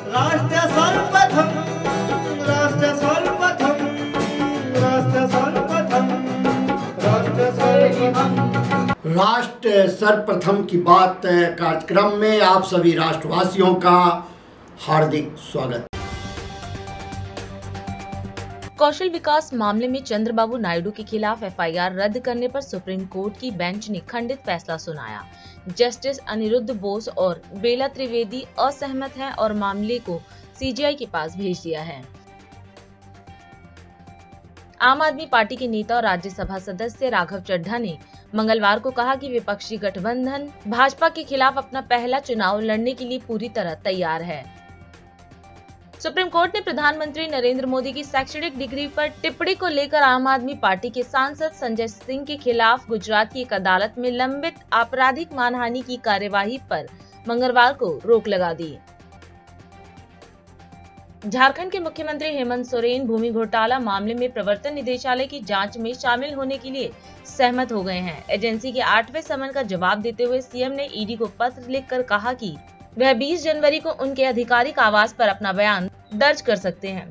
राष्ट्र सर्वप्रथम, राष्ट्र सर्वप्रथम, राष्ट्र सर्वप्रथम, राष्ट्र सर्वप्रथम। राष्ट्र सर्वप्रथम की बात कार्यक्रम में आप सभी राष्ट्रवासियों का हार्दिक स्वागत। कौशल विकास मामले में चंद्रबाबू नायडू के खिलाफ एफआईआर रद्द करने पर सुप्रीम कोर्ट की बेंच ने खंडित फैसला सुनाया। जस्टिस अनिरुद्ध बोस और बेला त्रिवेदी असहमत हैं और मामले को सीजीआई के पास भेज दिया है। आम आदमी पार्टी के नेता और राज्यसभा सदस्य राघव चड्ढा ने मंगलवार को कहा कि विपक्षी गठबंधन भाजपा के खिलाफ अपना पहला चुनाव लड़ने के लिए पूरी तरह तैयार है। सुप्रीम कोर्ट ने प्रधानमंत्री नरेंद्र मोदी की शैक्षणिक डिग्री पर टिप्पणी को लेकर आम आदमी पार्टी के सांसद संजय सिंह के खिलाफ गुजरात की एक अदालत में लंबित आपराधिक मानहानि की कार्यवाही पर मंगलवार को रोक लगा दी। झारखंड के मुख्यमंत्री हेमंत सोरेन भूमि घोटाला मामले में प्रवर्तन निदेशालय की जांच में शामिल होने के लिए सहमत हो गए हैं। एजेंसी के 8वें समन का जवाब देते हुए सीएम ने ईडी को पत्र लिखकर कहा कि वह 20 जनवरी को उनके आधिकारिक आवास पर अपना बयान दर्ज कर सकते हैं।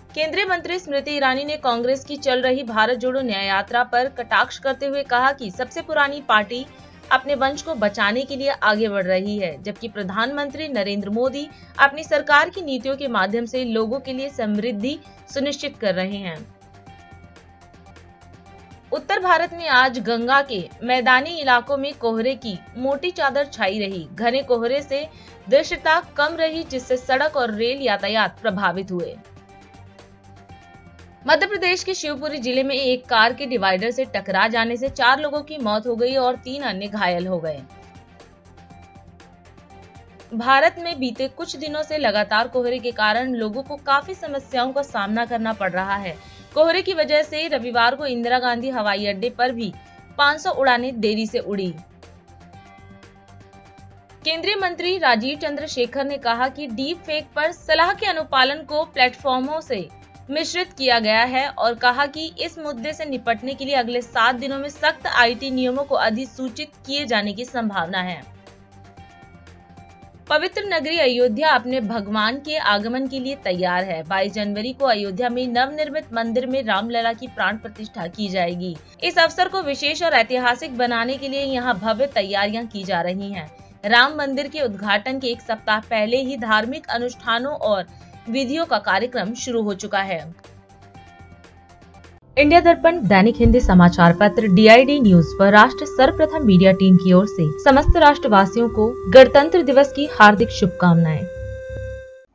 केंद्रीय मंत्री स्मृति ईरानी ने कांग्रेस की चल रही भारत जोड़ो न्याय यात्रा पर कटाक्ष करते हुए कहा कि सबसे पुरानी पार्टी अपने वंश को बचाने के लिए आगे बढ़ रही है, जबकि प्रधानमंत्री नरेंद्र मोदी अपनी सरकार की नीतियों के माध्यम से लोगों के लिए समृद्धि सुनिश्चित कर रहे हैं। उत्तर भारत में आज गंगा के मैदानी इलाकों में कोहरे की मोटी चादर छाई रही। घने कोहरे से दृश्यता कम रही, जिससे सड़क और रेल यातायात प्रभावित हुए। मध्य प्रदेश के शिवपुरी जिले में एक कार के डिवाइडर से टकरा जाने से 4 लोगों की मौत हो गई और 3 अन्य घायल हो गए। भारत में बीते कुछ दिनों से लगातार कोहरे के कारण लोगों को काफी समस्याओं का सामना करना पड़ रहा है। कोहरे की वजह से रविवार को इंदिरा गांधी हवाई अड्डे पर भी 500 उड़ानें देरी से उड़ी। केंद्रीय मंत्री राजीव चंद्रशेखर ने कहा कि डीप फेक पर सलाह के अनुपालन को प्लेटफॉर्मों से मिश्रित किया गया है और कहा कि इस मुद्दे से निपटने के लिए अगले 7 दिनों में सख्त आईटी नियमों को अधिसूचित किए जाने की संभावना है। पवित्र नगरी अयोध्या अपने भगवान के आगमन के लिए तैयार है। 22 जनवरी को अयोध्या में नवनिर्मित मंदिर में रामलला की प्राण प्रतिष्ठा की जाएगी। इस अवसर को विशेष और ऐतिहासिक बनाने के लिए यहाँ भव्य तैयारियां की जा रही हैं। राम मंदिर के उद्घाटन के एक सप्ताह पहले ही धार्मिक अनुष्ठानों और विधियों का कार्यक्रम शुरू हो चुका है। इंडिया दर्पण दैनिक हिंदी समाचार पत्र डीआईडी न्यूज पर राष्ट्र सर्वप्रथम मीडिया टीम की ओर से समस्त राष्ट्रवासियों को गणतंत्र दिवस की हार्दिक शुभकामनाएं।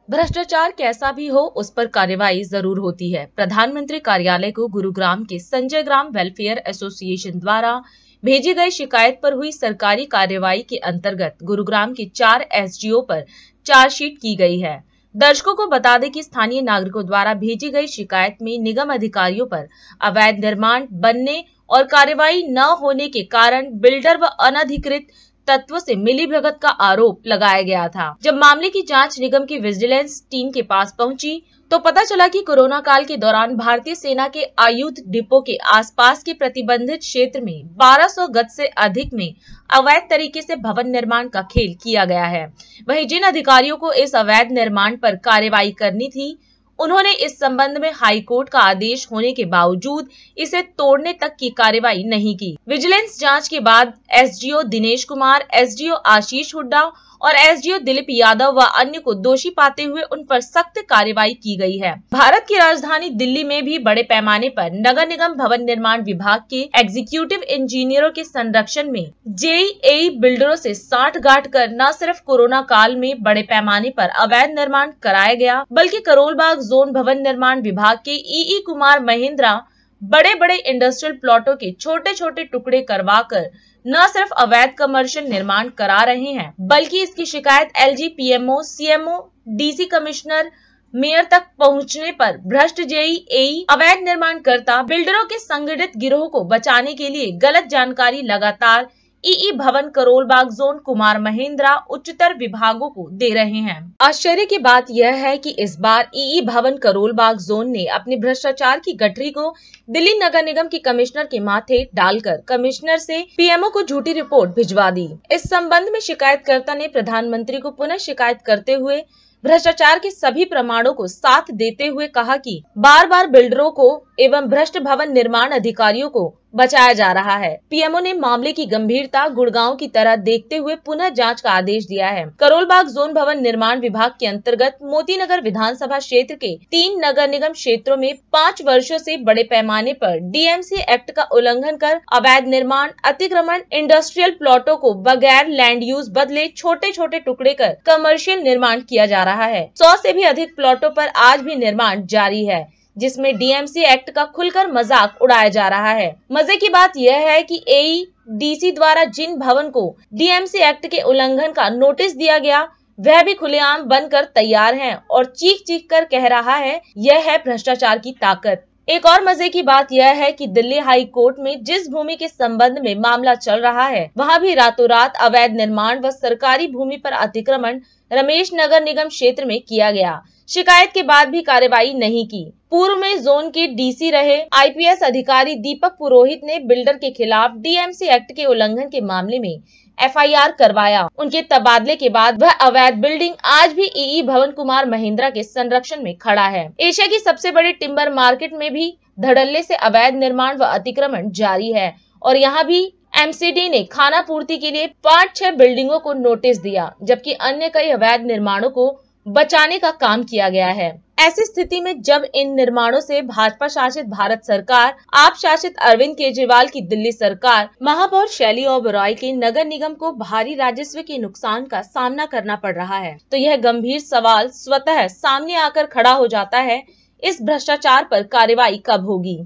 भ्रष्टाचार कैसा भी हो, उस पर कार्रवाई जरूर होती है। प्रधानमंत्री कार्यालय को गुरुग्राम के संजय ग्राम वेलफेयर एसोसिएशन द्वारा भेजी गई शिकायत पर हुई सरकारी कार्रवाई के अंतर्गत गुरुग्राम के 4 एसडीओ पर चार्जशीट की गई है। दर्शकों को बता दें कि स्थानीय नागरिकों द्वारा भेजी गई शिकायत में निगम अधिकारियों पर अवैध निर्माण बनने और कार्रवाई न होने के कारण बिल्डर व अनधिकृत तत्वों से मिलीभगत का आरोप लगाया गया था। जब मामले की जांच निगम की विजिलेंस टीम के पास पहुंची तो पता चला कि कोरोना काल के दौरान भारतीय सेना के आयुध डिपो के आसपास के प्रतिबंधित क्षेत्र में 1200 गज से अधिक में अवैध तरीके से भवन निर्माण का खेल किया गया है। वहीं जिन अधिकारियों को इस अवैध निर्माण पर कार्रवाई करनी थी, उन्होंने इस संबंध में हाई कोर्ट का आदेश होने के बावजूद इसे तोड़ने तक की कार्रवाई नहीं की। विजिलेंस जांच के बाद एसडीओ दिनेश कुमार, एसडीओ आशीष हुड्डा और एसडीओ दिलीप यादव व अन्य को दोषी पाते हुए उन पर सख्त कार्रवाई की गई है। भारत की राजधानी दिल्ली में भी बड़े पैमाने पर नगर निगम भवन निर्माण विभाग के एग्जीक्यूटिव इंजीनियरों के संरक्षण में जेईई बिल्डरों से साठगांठ कर न सिर्फ कोरोना काल में बड़े पैमाने पर अवैध निर्माण कराया गया, बल्कि करोलबाग जोन भवन निर्माण विभाग के ईई कुमार महेंद्रा बड़े बड़े इंडस्ट्रियल प्लॉटों के छोटे छोटे टुकड़े करवाकर न सिर्फ अवैध कमर्शियल निर्माण करा रहे हैं, बल्कि इसकी शिकायत LG, PMO, CMO, DC commissioner, mayor तक पहुंचने पर भ्रष्ट जेईई अवैध निर्माण करता बिल्डरों के संगठित गिरोह को बचाने के लिए गलत जानकारी लगातार ईई भवन करोलबाग जोन कुमार महेंद्रा उच्चतर विभागों को दे रहे हैं। आश्चर्य की बात यह है कि इस बार ईई भवन करोलबाग जोन ने अपनी भ्रष्टाचार की गठरी को दिल्ली नगर निगम की कमिश्नर के माथे डालकर कमिश्नर से पीएमओ को झूठी रिपोर्ट भिजवा दी। इस संबंध में शिकायतकर्ता ने प्रधानमंत्री को पुनः शिकायत करते हुए भ्रष्टाचार के सभी प्रमाणों को साथ देते हुए कहा कि बार बार बिल्डरों को एवं भ्रष्ट भवन निर्माण अधिकारियों को बचाया जा रहा है। पीएमओ ने मामले की गंभीरता गुड़गांव की तरह देखते हुए पुनः जांच का आदेश दिया है। करोलबाग जोन भवन निर्माण विभाग के अंतर्गत मोतीनगर विधानसभा क्षेत्र के 3 नगर निगम क्षेत्रों में 5 वर्षों से बड़े पैमाने पर डीएमसी एक्ट का उल्लंघन कर अवैध निर्माण, अतिक्रमण, इंडस्ट्रियल प्लॉटों को बगैर लैंड यूज बदले छोटे छोटे टुकड़े कर कमर्शियल निर्माण किया जा रहा है। 100 से भी अधिक प्लॉटों पर आज भी निर्माण जारी है, जिसमें डीएमसी एक्ट का खुलकर मजाक उड़ाया जा रहा है। मजे की बात यह है कि एईडीसी द्वारा जिन भवन को डीएमसी एक्ट के उल्लंघन का नोटिस दिया गया वह भी खुलेआम बनकर तैयार हैं और चीख चीख कर कह रहा है, यह है भ्रष्टाचार की ताकत। एक और मजे की बात यह है कि दिल्ली हाई कोर्ट में जिस भूमि के संबंध में मामला चल रहा है वहां भी रातों रात अवैध निर्माण व सरकारी भूमि पर अतिक्रमण रमेश नगर निगम क्षेत्र में किया गया। शिकायत के बाद भी कार्रवाई नहीं की। पूर्व में जोन के डीसी रहे आईपीएस अधिकारी दीपक पुरोहित ने बिल्डर के खिलाफ डीएमसी एक्ट के उल्लंघन के मामले में एफआईआर करवाया। उनके तबादले के बाद वह अवैध बिल्डिंग आज भी ईई भवन कुमार महेंद्रा के संरक्षण में खड़ा है। एशिया की सबसे बड़ी टिम्बर मार्केट में भी धड़ल्ले से अवैध निर्माण व अतिक्रमण जारी है और यहाँ भी एमसीडी ने खाना पूर्ति के लिए 5-6 बिल्डिंगों को नोटिस दिया, जबकि अन्य कई अवैध निर्माणों को बचाने का काम किया गया है। ऐसी स्थिति में जब इन निर्माणों से भाजपा शासित भारत सरकार, आप शासित अरविंद केजरीवाल की दिल्ली सरकार, महापौर शैली ओबरॉय के नगर निगम को भारी राजस्व के नुकसान का सामना करना पड़ रहा है, तो यह गंभीर सवाल स्वतः सामने आकर खड़ा हो जाता है, इस भ्रष्टाचार पर कार्रवाई कब होगी।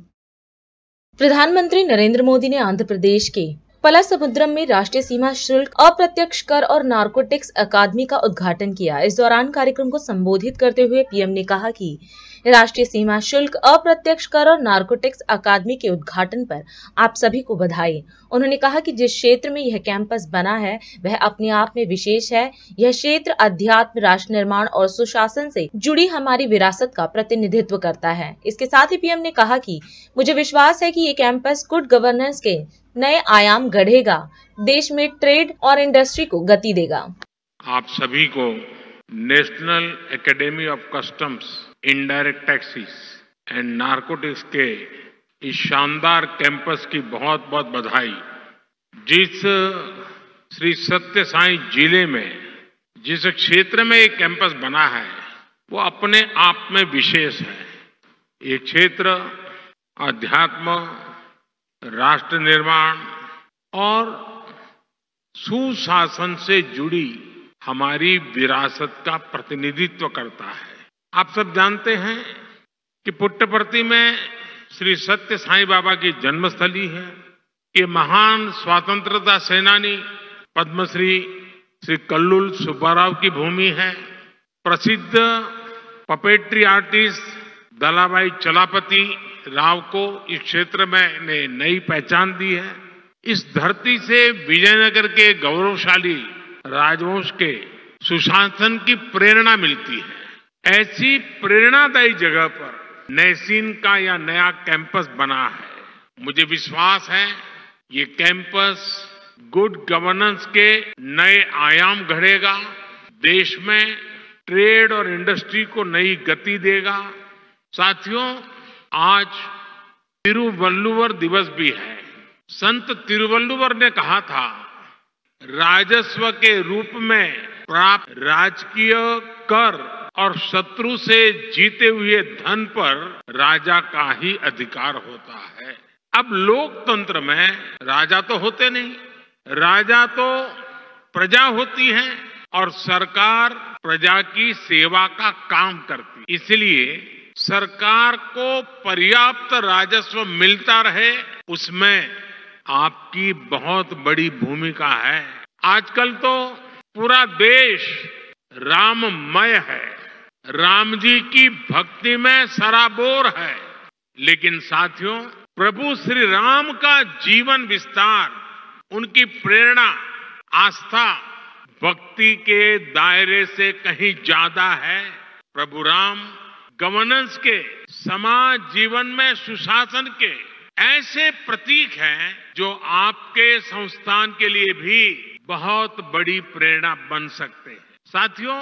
प्रधानमंत्री नरेंद्र मोदी ने आंध्र प्रदेश के पलासमुद्रम में राष्ट्रीय सीमा शुल्क, अप्रत्यक्ष कर और नारकोटिक्स अकादमी का उद्घाटन किया। इस दौरान कार्यक्रम को संबोधित करते हुए पीएम ने कहा कि राष्ट्रीय सीमा शुल्क, अप्रत्यक्ष कर और नारकोटिक्स अकादमी के उद्घाटन पर आप सभी को बधाई। उन्होंने कहा कि जिस क्षेत्र में यह कैंपस बना है वह अपने आप में विशेष है। यह क्षेत्र अध्यात्म, राष्ट्र निर्माण और सुशासन से जुड़ी हमारी विरासत का प्रतिनिधित्व करता है। इसके साथ ही पीएम ने कहा कि मुझे विश्वास है कि ये कैंपस गुड गवर्नेंस के नए आयाम गढ़ेगा, देश में ट्रेड और इंडस्ट्री को गति देगा। आप सभी को national academy of customs, indirect taxes and narcotics के इस शानदार कैंपस की बहुत बहुत बधाई। जिस श्री सत्य साई जिले में जिस क्षेत्र में एक कैंपस बना है वो अपने आप में विशेष है। ये क्षेत्र अध्यात्म, राष्ट्र निर्माण और सुशासन से जुड़ी हमारी विरासत का प्रतिनिधित्व करता है। आप सब जानते हैं कि पुट्टपर्ती में श्री सत्य साईं बाबा की जन्मस्थली है। ये महान स्वतंत्रता सेनानी पद्मश्री श्री कल्लुल सुब्बाराव की भूमि है। प्रसिद्ध पपेट्री आर्टिस्ट दलाभाई चलापति राव को इस क्षेत्र में ने नई पहचान दी है। इस धरती से विजयनगर के गौरवशाली राजवंश के सुशासन की प्रेरणा मिलती है। ऐसी प्रेरणादायी जगह पर नैसीन का यह नया कैंपस बना है। मुझे विश्वास है ये कैंपस गुड गवर्नेंस के नए आयाम गढ़ेगा, देश में ट्रेड और इंडस्ट्री को नई गति देगा। साथियों, आज तिरुवल्लुवर दिवस भी है। संत तिरुवल्लुवर ने कहा था, राजस्व के रूप में प्राप्त राजकीय कर और शत्रु से जीते हुए धन पर राजा का ही अधिकार होता है। अब लोकतंत्र में राजा तो होते नहीं, राजा तो प्रजा होती है और सरकार प्रजा की सेवा का काम करती है। इसलिए सरकार को पर्याप्त राजस्व मिलता रहे, उसमें आपकी बहुत बड़ी भूमिका है। आजकल तो पूरा देश राममय है, राम जी की भक्ति में सराबोर है। लेकिन साथियों, प्रभु श्री राम का जीवन विस्तार उनकी प्रेरणा, आस्था भक्ति के दायरे से कहीं ज्यादा है। प्रभु राम गवर्नेंस के, समाज जीवन में सुशासन के ऐसे प्रतीक हैं जो आपके संस्थान के लिए भी बहुत बड़ी प्रेरणा बन सकते हैं। साथियों,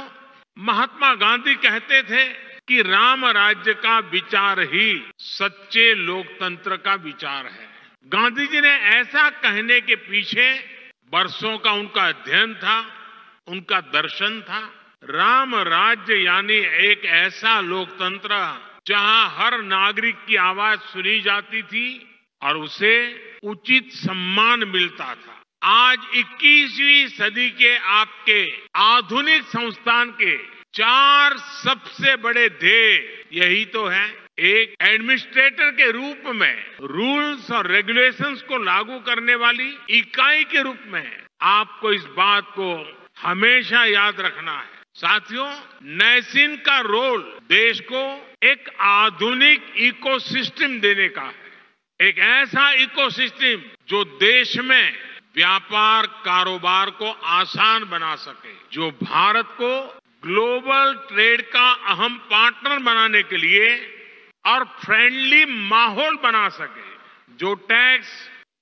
महात्मा गांधी कहते थे कि राम राज्य का विचार ही सच्चे लोकतंत्र का विचार है। गांधी जी ने ऐसा कहने के पीछे वर्षों का उनका अध्ययन था, उनका दर्शन था। राम राज्य यानी एक ऐसा लोकतंत्र जहां हर नागरिक की आवाज सुनी जाती थी और उसे उचित सम्मान मिलता था। आज 21वीं सदी के आपके आधुनिक संस्थान के 4 सबसे बड़े ध्येय यही तो है। एक एडमिनिस्ट्रेटर के रूप में रूल्स और रेगुलेशंस को लागू करने वाली इकाई के रूप में आपको इस बात को हमेशा याद रखना है। साथियों, नैसिन का रोल देश को एक आधुनिक इकोसिस्टम देने का है। एक ऐसा इकोसिस्टम जो देश में व्यापार कारोबार को आसान बना सके, जो भारत को ग्लोबल ट्रेड का अहम पार्टनर बनाने के लिए और फ्रेंडली माहौल बना सके, जो टैक्स,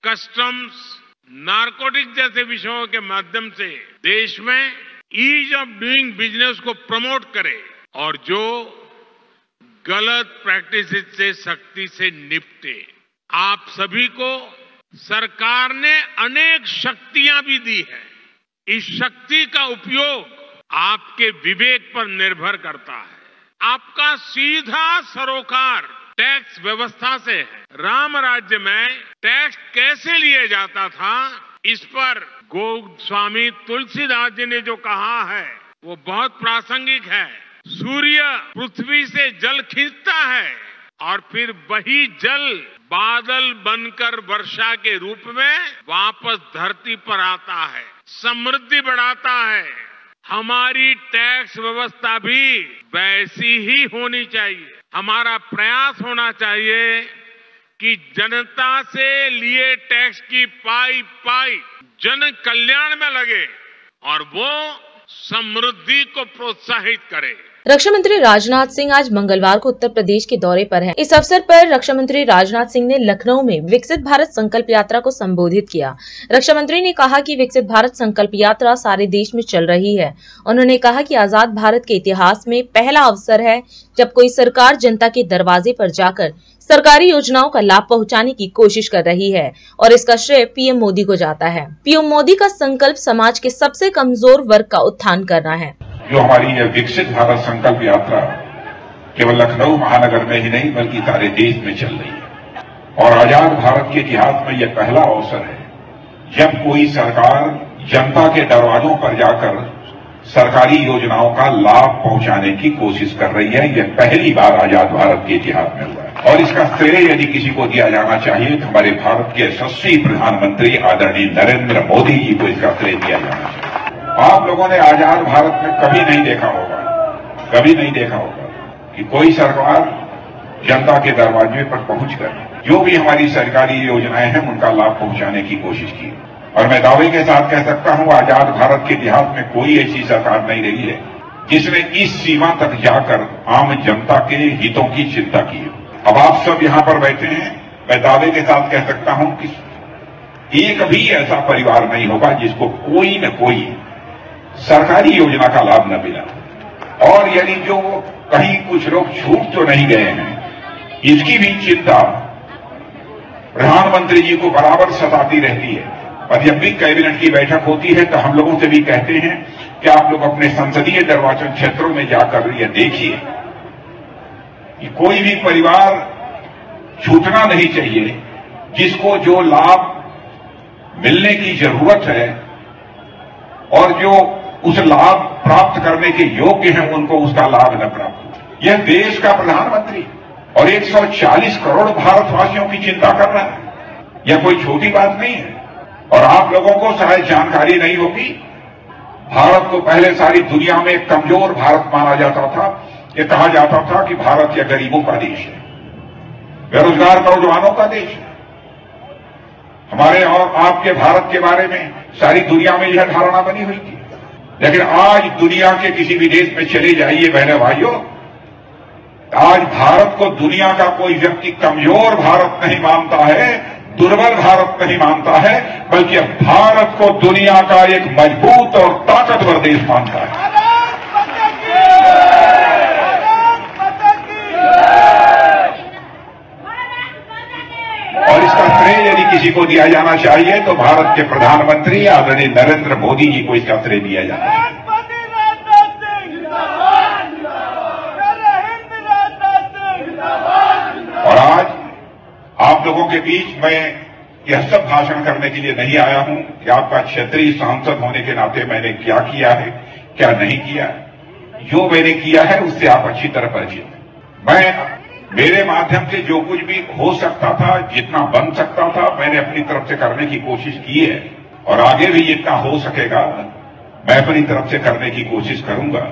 कस्टम्स, नारकोटिक जैसे विषयों के माध्यम से देश में ईज ऑफ डूइंग बिजनेस को प्रमोट करे और जो गलत प्रैक्टिसेस से सख्ती से निपटे। आप सभी को सरकार ने अनेक शक्तियां भी दी है। इस शक्ति का उपयोग आपके विवेक पर निर्भर करता है। आपका सीधा सरोकार टैक्स व्यवस्था से है। राम राज्य में टैक्स कैसे लिए जाता था, इस पर गोस्वामी तुलसीदास जी ने जो कहा है वो बहुत प्रासंगिक है। सूर्य पृथ्वी से जल खींचता है और फिर वही जल बादल बनकर वर्षा के रूप में वापस धरती पर आता है, समृद्धि बढ़ाता है। हमारी टैक्स व्यवस्था भी वैसी ही होनी चाहिए। हमारा प्रयास होना चाहिए कि जनता से लिए टैक्स की पाई पाई जन कल्याण में लगे और वो समृद्धि को प्रोत्साहित करे। रक्षा मंत्री राजनाथ सिंह आज मंगलवार को उत्तर प्रदेश के दौरे पर हैं। इस अवसर पर रक्षा मंत्री राजनाथ सिंह ने लखनऊ में विकसित भारत संकल्प यात्रा को संबोधित किया। रक्षा मंत्री ने कहा कि विकसित भारत संकल्प यात्रा सारे देश में चल रही है। उन्होंने कहा कि आजाद भारत के इतिहास में पहला अवसर है जब कोई सरकार जनता के दरवाजे पर जाकर सरकारी योजनाओं का लाभ पहुंचाने की कोशिश कर रही है और इसका श्रेय पीएम मोदी को जाता है। पीएम मोदी का संकल्प समाज के सबसे कमजोर वर्ग का उत्थान करना है। जो हमारी यह विकसित भारत संकल्प यात्रा केवल लखनऊ महानगर में ही नहीं बल्कि सारे देश में चल रही है और आजाद भारत के इतिहास में यह पहला अवसर है जब कोई सरकार जनता के दरवाजों पर जाकर सरकारी योजनाओं का लाभ पहुंचाने की कोशिश कर रही है। यह पहली बार आजाद भारत के इतिहास में हुआ है और इसका श्रेय यदि किसी को दिया जाना चाहिए तो हमारे भारत के यशस्वी प्रधानमंत्री आदरणीय नरेंद्र मोदी जी को इसका श्रेय दिया जाना चाहिए। आप लोगों ने आजाद भारत में कभी नहीं देखा होगा कि कोई सरकार जनता के दरवाजे पर पहुंचकर जो भी हमारी सरकारी योजनाएं हैं उनका लाभ पहुंचाने की कोशिश की। और मैं दावे के साथ कह सकता हूं आजाद भारत के इतिहास में कोई ऐसी सरकार नहीं रही है जिसने इस सीमा तक जाकर आम जनता के हितों की चिंता की। अब आप सब यहां पर बैठे हैं, मैं दावे के साथ कह सकता हूं कि एक भी ऐसा परिवार नहीं होगा जिसको कोई न कोई सरकारी योजना का लाभ न मिला। और यदि जो कहीं कुछ लोग छूट तो नहीं गए हैं, इसकी भी चिंता प्रधानमंत्री जी को बराबर सताती रहती है। और जब भी कैबिनेट की बैठक होती है तो हम लोगों से भी कहते हैं कि आप लोग अपने संसदीय निर्वाचन क्षेत्रों में जाकर यह देखिए कि कोई भी परिवार छूटना नहीं चाहिए जिसको जो लाभ मिलने की जरूरत है और जो उस लाभ प्राप्त करने के योग्य हैं उनको उसका लाभ न प्राप्त हो। यह देश का प्रधानमंत्री और 140 करोड़ भारतवासियों की चिंता कर रहा है। यह कोई छोटी बात नहीं है। और आप लोगों को शायद जानकारी नहीं होगी, भारत को पहले सारी दुनिया में एक कमजोर भारत माना जाता था। यह कहा जाता था कि भारत यह गरीबों का देश है, बेरोजगार नौजवानों का देश है। हमारे और आपके भारत के बारे में सारी दुनिया में यह धारणा बनी हुई थी। लेकिन आज दुनिया के किसी भी देश में चले जाइए बहने भाइयों, आज भारत को दुनिया का कोई व्यक्ति कमजोर भारत नहीं मानता है, दुर्बल भारत नहीं मानता है, बल्कि अब भारत को दुनिया का एक मजबूत और ताकतवर देश मानता है। और इसका श्रेय यदि किसी को दिया जाना चाहिए तो भारत के प्रधानमंत्री आदरणीय नरेंद्र मोदी जी को इसका श्रेय दिया जाना चाहिए। और आज आप लोगों के बीच मैं यह सब भाषण करने के लिए नहीं आया हूं कि आपका क्षेत्रीय सांसद होने के नाते मैंने क्या किया है, क्या नहीं किया। जो मैंने किया है उससे आप अच्छी तरह परिचित हैं। मेरे माध्यम से जो कुछ भी हो सकता था, जितना बन सकता था, मैंने अपनी तरफ से करने की कोशिश की है और आगे भी जितना हो सकेगा मैं अपनी तरफ से करने की कोशिश करूंगा।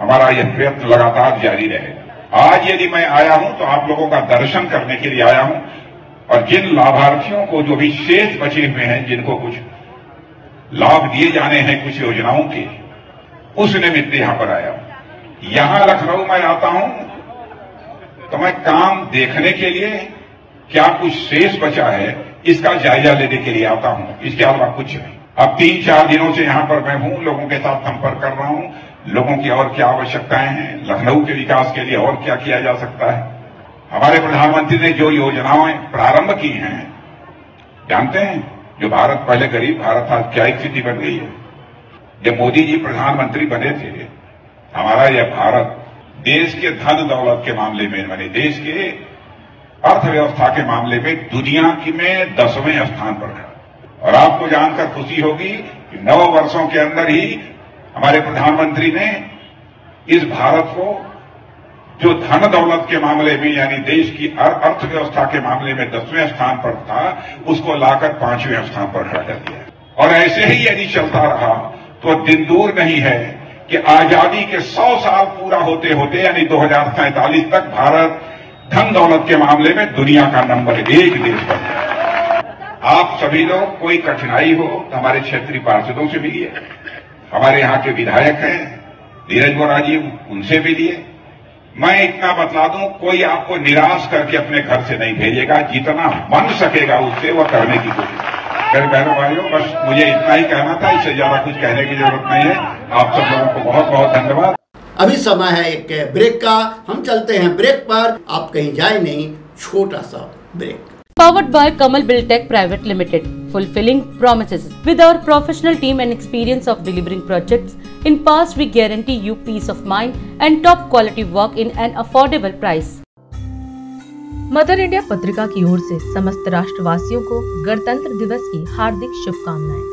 हमारा यह प्रयत्न लगातार जारी रहेगा। आज यदि मैं आया हूं तो आप लोगों का दर्शन करने के लिए आया हूं और जिन लाभार्थियों को जो भी शेष बचे हुए हैं, जिनको कुछ लाभ दिए जाने हैं कुछ योजनाओं के, उस निमित्त यहां पर आया हूं। यहां लखनऊ में आता हूं तो मैं काम देखने के लिए क्या कुछ शेष बचा है इसका जायजा लेने के लिए आता हूं, इसके अलावा कुछ नहीं। अब 3-4 दिनों से यहां पर मैं हूं, लोगों के साथ संपर्क कर रहा हूं, लोगों की और क्या आवश्यकताएं हैं, लखनऊ के विकास के लिए और क्या किया जा सकता है। हमारे प्रधानमंत्री ने जो योजनाएं प्रारंभ की हैं, जानते हैं, जो भारत पहले गरीब भारत आज क्या स्थिति बन गई है। जब मोदी जी प्रधानमंत्री बने थे, हमारा यह भारत देश के धन दौलत के मामले में, माने देश के अर्थव्यवस्था के मामले में दुनिया की में 10वें स्थान पर है। और आपको जानकर खुशी होगी कि 9 वर्षों के अंदर ही हमारे प्रधानमंत्री ने इस भारत को जो धन दौलत के मामले में यानी देश की अर्थव्यवस्था के मामले में 10वें स्थान पर था, उसको लाकर 5वें स्थान पर खड़ा कर दिया। और ऐसे ही यदि चलता रहा तो दिन दूर नहीं है कि आजादी के 100 साल पूरा होते होते यानी 2047 तक भारत धन दौलत के मामले में दुनिया का नंबर 1 देश बन जाए। आप सभी लोग कोई कठिनाई हो तो हमारे क्षेत्रीय पार्षदों से मिलिए, हमारे यहाँ के विधायक हैं नीरज बोरा जी, उनसे मिलिए। मैं इतना बतला दूं, कोई आपको निराश करके अपने घर से नहीं भेजेगा, जितना बन सकेगा उससे वह करने की कोशिश। मेरे बहनों भाइयों, बस मुझे इतना ही कहना था, इससे ज्यादा कुछ कहने की जरूरत नहीं है। आप सब लोगों को बहुत बहुत धन्यवाद। अभी समय है एक ब्रेक का, हम चलते हैं ब्रेक पर, आप कहीं जाए नहीं, छोटा सा break. Powered by Kamal Buildtech Private Limited, fulfilling promises. With our professional team and experience of delivering projects, in past we guarantee you peace of mind and top quality work in an affordable price. Mother India पत्रिका की ओर से समस्त राष्ट्रवासियों को गणतंत्र दिवस की हार्दिक शुभकामनाएं।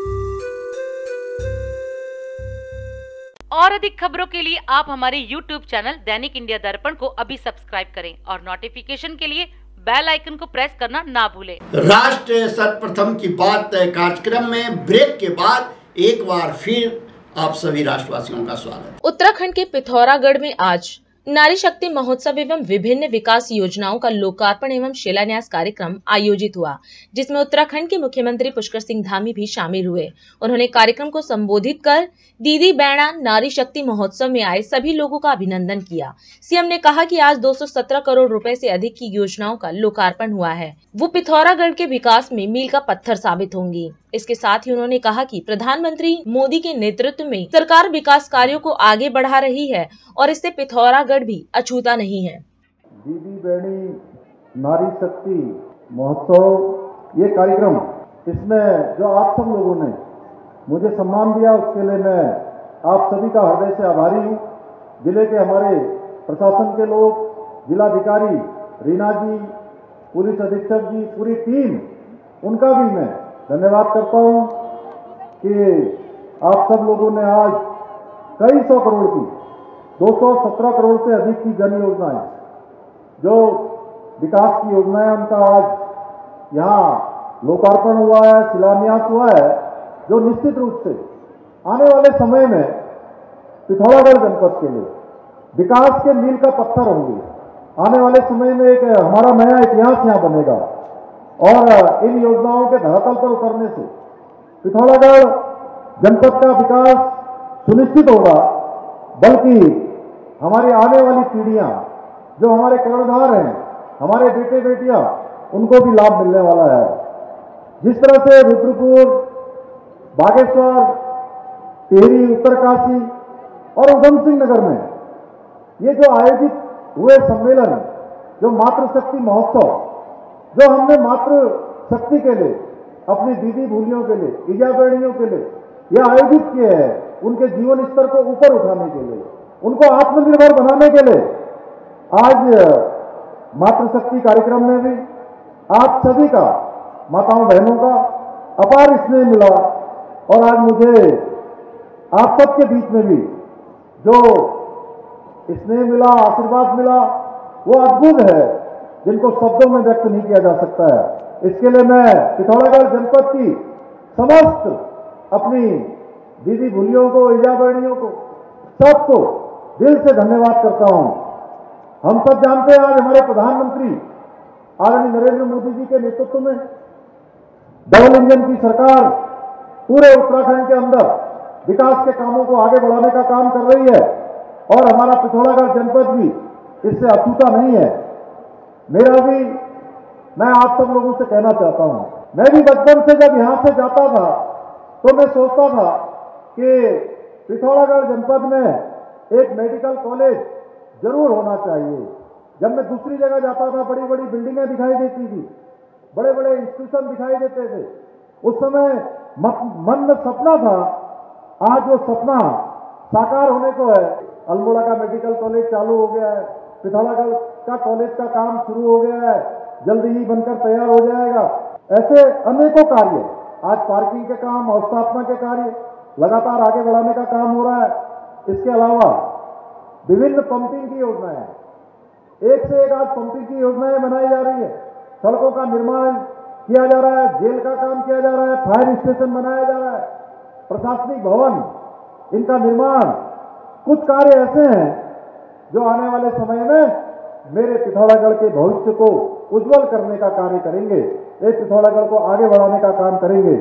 और अधिक खबरों के लिए आप हमारे YouTube चैनल दैनिक इंडिया दर्पण को अभी सब्सक्राइब करें और नोटिफिकेशन के लिए बेल आइकन को प्रेस करना ना भूलें। राष्ट्र सर्वप्रथम की बात कार्यक्रम में ब्रेक के बाद एक बार फिर आप सभी राष्ट्रवासियों का स्वागत। उत्तराखंड के पिथौरागढ़ में आज नारी शक्ति महोत्सव एवं विभिन्न विकास योजनाओं का लोकार्पण एवं शिलान्यास कार्यक्रम आयोजित हुआ, जिसमें उत्तराखंड के मुख्यमंत्री पुष्कर सिंह धामी भी शामिल हुए। उन्होंने कार्यक्रम को संबोधित कर दीदी बैणा नारी शक्ति महोत्सव में आए सभी लोगों का अभिनंदन किया। सीएम ने कहा कि आज 217 करोड़ रुपए से अधिक की योजनाओं का लोकार्पण हुआ है, वो पिथौरागढ़ के विकास में मील का पत्थर साबित होंगी। इसके साथ ही उन्होंने कहा कि प्रधानमंत्री मोदी के नेतृत्व में सरकार विकास कार्यों को आगे बढ़ा रही है और इससे पिथौरागढ़ भी अछूता नहीं है। दीदी बैणी नारी शक्ति महोत्सव ये कार्यक्रम, इसमें जो आप सब लोगों ने मुझे सम्मान दिया उसके लिए मैं आप सभी का हृदय से आभारी हूँ। जिले के हमारे प्रशासन के लोग, जिलाधिकारी रीना जी, पुलिस अधीक्षक जी, पूरी टीम, उनका भी मैं धन्यवाद करता हूँ कि आप सब लोगों ने आज कई 100 करोड़ की 217 करोड़ से अधिक की जन योजनाएं, जो विकास की योजनाएं, उनका आज यहाँ लोकार्पण हुआ है, शिलान्यास हुआ है, जो निश्चित रूप से आने वाले समय में पिथौरागढ़ जनपद के लिए विकास के मील का पत्थर होंगे। आने वाले समय में एक हमारा नया इतिहास यहाँ बनेगा। और इन योजनाओं के धरातल पर उतरने से पिथौरागढ़ जनपद का विकास सुनिश्चित होगा, बल्कि हमारी आने वाली पीढ़ियां, जो हमारे कर्णधार हैं, हमारे बेटे बेटियां, उनको भी लाभ मिलने वाला है। जिस तरह से रुद्रपुर, बागेश्वर, टिहरी, उत्तरकाशी और उधम सिंह नगर में ये जो आयोजित हुए सम्मेलन, जो मातृशक्ति महोत्सव, जो हमने मातृ शक्ति के लिए, अपनी दीदी भूलियों के लिए, ईजा बहनियों के लिए ये आयोजित किए हैं, उनके जीवन स्तर को ऊपर उठाने के लिए, उनको आत्मनिर्भर बनाने के लिए, आज मातृशक्ति कार्यक्रम में भी आप सभी का, माताओं बहनों का अपार स्नेह मिला। और आज मुझे आप सबके बीच में भी जो स्नेह मिला, आशीर्वाद मिला, वो अद्भुत है, जिनको शब्दों में व्यक्त नहीं किया जा सकता है। इसके लिए मैं पिथौरागढ़ जनपद की समस्त अपनी दीदी भूलियों को, ईजा बहनियों को, सबको दिल से धन्यवाद करता हूं। हम सब जानते हैं आज हमारे प्रधानमंत्री आदरणीय नरेंद्र मोदी जी के नेतृत्व में डबल इंजन की सरकार पूरे उत्तराखंड के अंदर विकास के कामों को आगे बढ़ाने का काम कर रही है, और हमारा पिथौरागढ़ जनपद भी इससे अछूता नहीं है। मैं आप सब लोगों से कहना चाहता हूं, मैं भी बचपन से जब यहां से जाता था तो मैं सोचता था कि पिथौरागढ़ जनपद में एक मेडिकल कॉलेज जरूर होना चाहिए। जब मैं दूसरी जगह जाता था, बड़ी बड़ी बिल्डिंगें दिखाई देती थी, बड़े बड़े इंस्टीट्यूशन दिखाई देते थे, उस समय मन में सपना था, आज वो सपना साकार होने को है। अल्मोड़ा का मेडिकल कॉलेज चालू हो गया है, पिथौरागढ़ का कॉलेज का काम शुरू हो गया है, जल्दी ही बनकर तैयार हो जाएगा। ऐसे अनेकों कार्य, आज पार्किंग के काम, अवस्थापना के कार्य लगातार आगे बढ़ाने का काम हो रहा है। इसके अलावा विभिन्न पंपिंग की योजनाएं, एक से एक आज पंपिंग की योजनाएं बनाई जा रही है, सड़कों का निर्माण किया जा रहा है, जेल का काम किया जा रहा है, फायर स्टेशन बनाया जा रहा है, प्रशासनिक भवन, इनका निर्माण। कुछ कार्य ऐसे हैं जो आने वाले समय में मेरे पिथौरागढ़ के भविष्य को उज्जवल करने का कार्य करेंगे, एक पिथौरागढ़ को आगे बढ़ाने का काम करेंगे।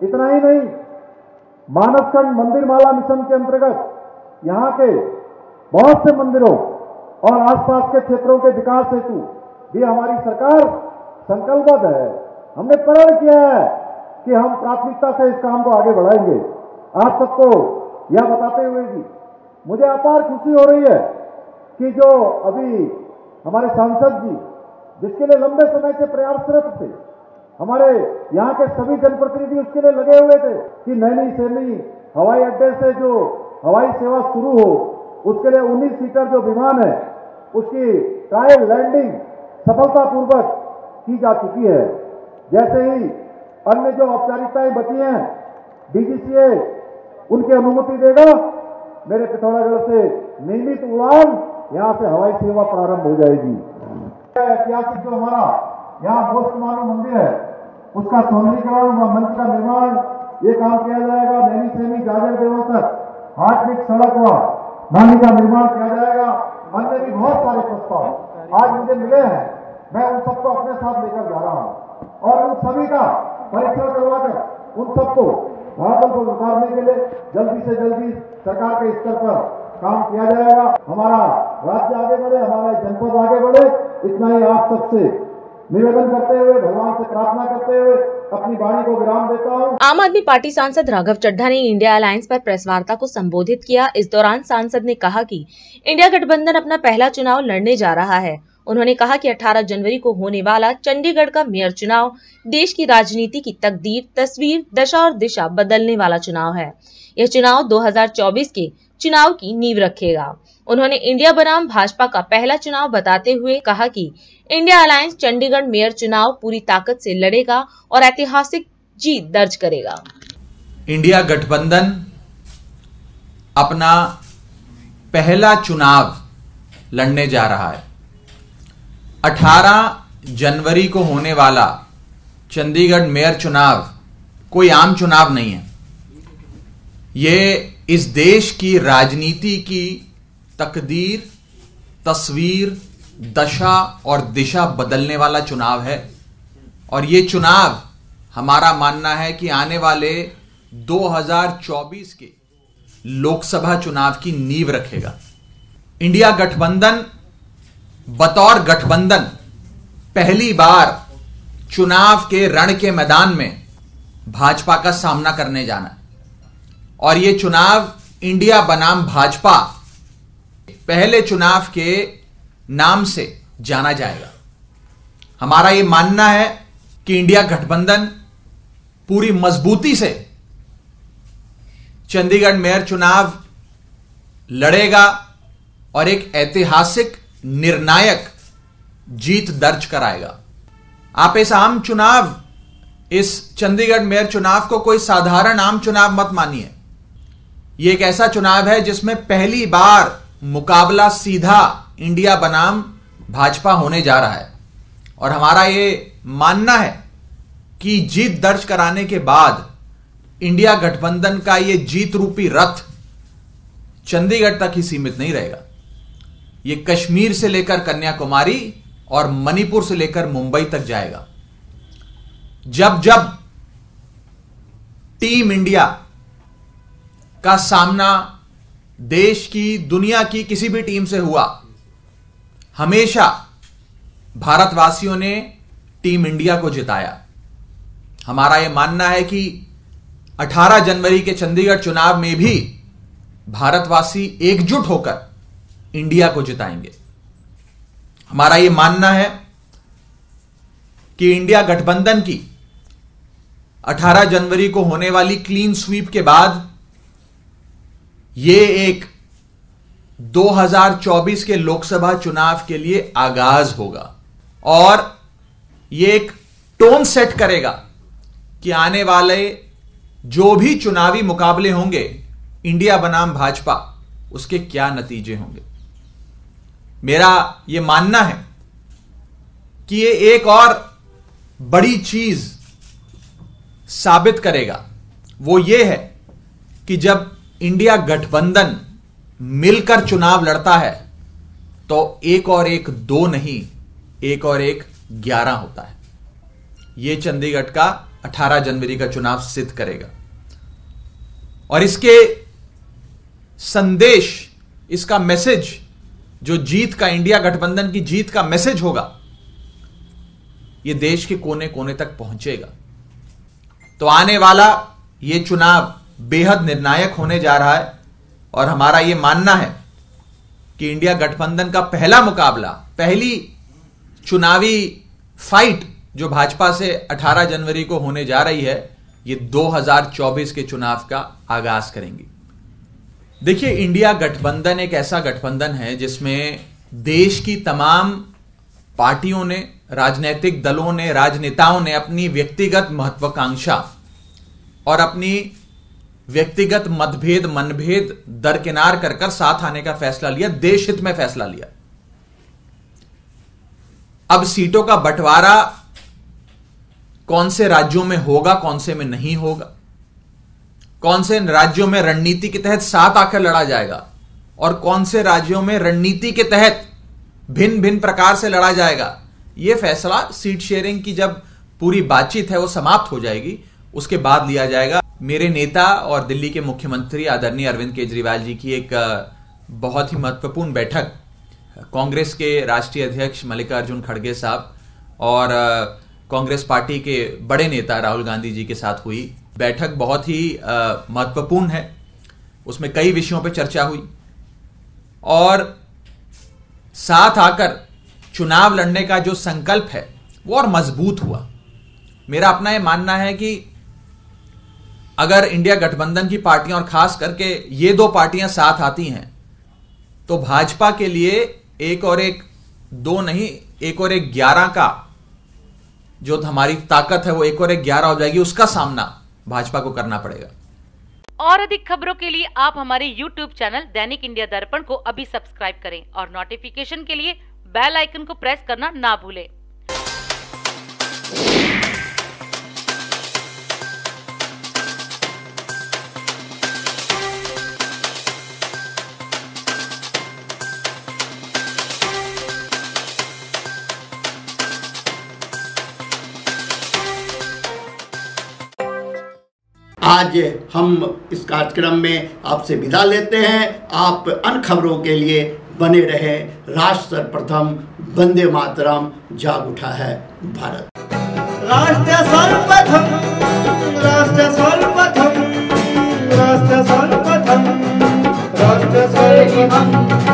इतना ही नहीं, मानसखंड मंदिर माला मिशन के अंतर्गत यहाँ के बहुत से मंदिरों और आसपास के क्षेत्रों के विकास हेतु भी हमारी सरकार संकल्पबद्ध है। हमने प्रण किया है कि हम प्राथमिकता से इस काम को आगे बढ़ाएंगे। आप सबको यह बताते हुए भी मुझे अपार खुशी हो रही है कि जो अभी हमारे सांसद जी, जिसके लिए लंबे समय से प्रयासरत थे, हमारे यहाँ के सभी जनप्रतिनिधि उसके लिए लगे हुए थे कि नैनी सैनी हवाई अड्डे से जो हवाई सेवा शुरू हो, उसके लिए 19 सीटर जो विमान है, उसकी ट्रायल लैंडिंग सफलतापूर्वक की जा चुकी है। जैसे ही अन्य जो औपचारिकताएं बची हैं, डीजीसीए उनकी अनुमति देगा, मेरे पिथौरागढ़ से नियमित उड़ान यहाँ से हवाई सेवा प्रारंभ हो जाएगी। ऐतिहासिक जो हमारा यहाँ मोस्ट मंदिर है, उसका सौंदर्यीकरण व मंच का निर्माण, ये काम किया जाएगा। नैनी सैनी जाजर देवा तक हाटविक सड़क व नाली का निर्माण किया जाएगा। अन्य भी बहुत सारे प्रस्ताव आज मुझे मिले हैं, मैं उन सबको अपने साथ लेकर जा रहा हूँ और उन सभी का परीक्षण करवाकर उन सबको धरातल पर उतारने के लिए जल्दी से जल्दी सरकार के स्तर पर काम किया जाएगा। हमारा राज्य आगे बढ़े, हमारा जनपद आगे बढ़े, इतना ही आप सबसे निवेदन करते हुए, भगवान से प्रार्थना करते हुए अपनी वाणी को विराम देता हूँ। आम आदमी पार्टी सांसद राघव चड्ढा ने इंडिया अलायंस पर प्रेस वार्ता को संबोधित किया। इस दौरान सांसद ने कहा कि इंडिया गठबंधन अपना पहला चुनाव लड़ने जा रहा है। उन्होंने कहा कि 18 जनवरी को होने वाला चंडीगढ़ का मेयर चुनाव देश की राजनीति की तकदीर, तस्वीर, दशा और दिशा बदलने वाला चुनाव है। यह चुनाव 2024 के चुनाव की नींव रखेगा। उन्होंने इंडिया बनाम भाजपा का पहला चुनाव बताते हुए कहा कि इंडिया अलायंस चंडीगढ़ मेयर चुनाव पूरी ताकत से लड़ेगा और ऐतिहासिक जीत दर्ज करेगा। इंडिया गठबंधन अपना पहला चुनाव लड़ने जा रहा है। 18 जनवरी को होने वाला चंडीगढ़ मेयर चुनाव कोई आम चुनाव नहीं है। ये इस देश की राजनीति की तकदीर, तस्वीर, दशा और दिशा बदलने वाला चुनाव है और ये चुनाव हमारा मानना है कि आने वाले 2024 के लोकसभा चुनाव की नींव रखेगा। इंडिया गठबंधन बतौर गठबंधन पहली बार चुनाव के रण के मैदान में भाजपा का सामना करने जाना है और यह चुनाव इंडिया बनाम भाजपा पहले चुनाव के नाम से जाना जाएगा। हमारा यह मानना है कि इंडिया गठबंधन पूरी मजबूती से चंडीगढ़ मेयर चुनाव लड़ेगा और एक ऐतिहासिक निर्णायक जीत दर्ज कराएगा। आप इस आम चुनाव, इस चंडीगढ़ मेयर चुनाव को कोई साधारण आम चुनाव मत मानिए। यह एक ऐसा चुनाव है जिसमें पहली बार मुकाबला सीधा इंडिया बनाम भाजपा होने जा रहा है और हमारा यह मानना है कि जीत दर्ज कराने के बाद इंडिया गठबंधन का यह जीत रूपी रथ चंडीगढ़ तक ही सीमित नहीं रहेगा। यह कश्मीर से लेकर कन्याकुमारी और मणिपुर से लेकर मुंबई तक जाएगा। जब जब टीम इंडिया का सामना देश की, दुनिया की किसी भी टीम से हुआ, हमेशा भारतवासियों ने टीम इंडिया को जिताया। हमारा यह मानना है कि 18 जनवरी के चंडीगढ़ चुनाव में भी भारतवासी एकजुट होकर इंडिया को जिताएंगे। हमारा यह मानना है कि इंडिया गठबंधन की 18 जनवरी को होने वाली क्लीन स्वीप के बाद यह एक 2024 के लोकसभा चुनाव के लिए आगाज होगा और यह एक टोन सेट करेगा कि आने वाले जो भी चुनावी मुकाबले होंगे इंडिया बनाम भाजपा, उसके क्या नतीजे होंगे। मेरा यह मानना है कि यह एक और बड़ी चीज साबित करेगा, वो यह है कि जब इंडिया गठबंधन मिलकर चुनाव लड़ता है तो 1 और 1 2 नहीं, 1 और 1 11 होता है। यह चंडीगढ़ का 18 जनवरी का चुनाव सिद्ध करेगा और इसके संदेश, इसका मैसेज, जो जीत का, इंडिया गठबंधन की जीत का मैसेज होगा, यह देश के कोने कोने तक पहुंचेगा। तो आने वाला यह चुनाव बेहद निर्णायक होने जा रहा है और हमारा यह मानना है कि इंडिया गठबंधन का पहला मुकाबला, पहली चुनावी फाइट जो भाजपा से 18 जनवरी को होने जा रही है, यह 2024 के चुनाव का आगाज करेंगी। देखिए, इंडिया गठबंधन एक ऐसा गठबंधन है जिसमें देश की तमाम पार्टियों ने, राजनीतिक दलों ने, राजनेताओं ने अपनी व्यक्तिगत महत्वाकांक्षा और अपनी व्यक्तिगत मतभेद, मनभेद दरकिनार कर साथ आने का फैसला लिया, देश हित में फैसला लिया। अब सीटों का बंटवारा कौन से राज्यों में होगा, कौन से में नहीं होगा, कौन से राज्यों में रणनीति के तहत साथ आकर लड़ा जाएगा और कौन से राज्यों में रणनीति के तहत भिन्न भिन्न प्रकार से लड़ा जाएगा, यह फैसला सीट शेयरिंग की जब पूरी बातचीत है वो समाप्त हो जाएगी, उसके बाद लिया जाएगा। मेरे नेता और दिल्ली के मुख्यमंत्री आदरणीय अरविंद केजरीवाल जी की एक बहुत ही महत्वपूर्ण बैठक कांग्रेस के राष्ट्रीय अध्यक्ष मल्लिकार्जुन खड़गे साहब और कांग्रेस पार्टी के बड़े नेता राहुल गांधी जी के साथ हुई। बैठक बहुत ही महत्वपूर्ण है, उसमें कई विषयों पर चर्चा हुई और साथ आकर चुनाव लड़ने का जो संकल्प है वो और मजबूत हुआ। मेरा अपना यह मानना है कि अगर इंडिया गठबंधन की पार्टियां और खास करके ये 2 पार्टियां साथ आती हैं तो भाजपा के लिए 1 और 1 2 नहीं, 1 और 1 11 का जो हमारी ताकत है वो 1 और 1 11 हो जाएगी, उसका सामना भाजपा को करना पड़ेगा। और अधिक खबरों के लिए आप हमारे YouTube चैनल दैनिक इंडिया दर्पण को अभी सब्सक्राइब करें और नोटिफिकेशन के लिए बेल आइकन को प्रेस करना ना भूलें। आज हम इस कार्यक्रम में आपसे विदा लेते हैं। आप अन्य खबरों के लिए बने रहे। राष्ट्र सर्वप्रथम, वंदे मातरम, जाग उठा है भारत। राष्ट्र सर्वप्रथम, राष्ट्र सर्वप्रथम, राष्ट्र सर्वप्रथम, राष्ट्र सर्वप्रथम।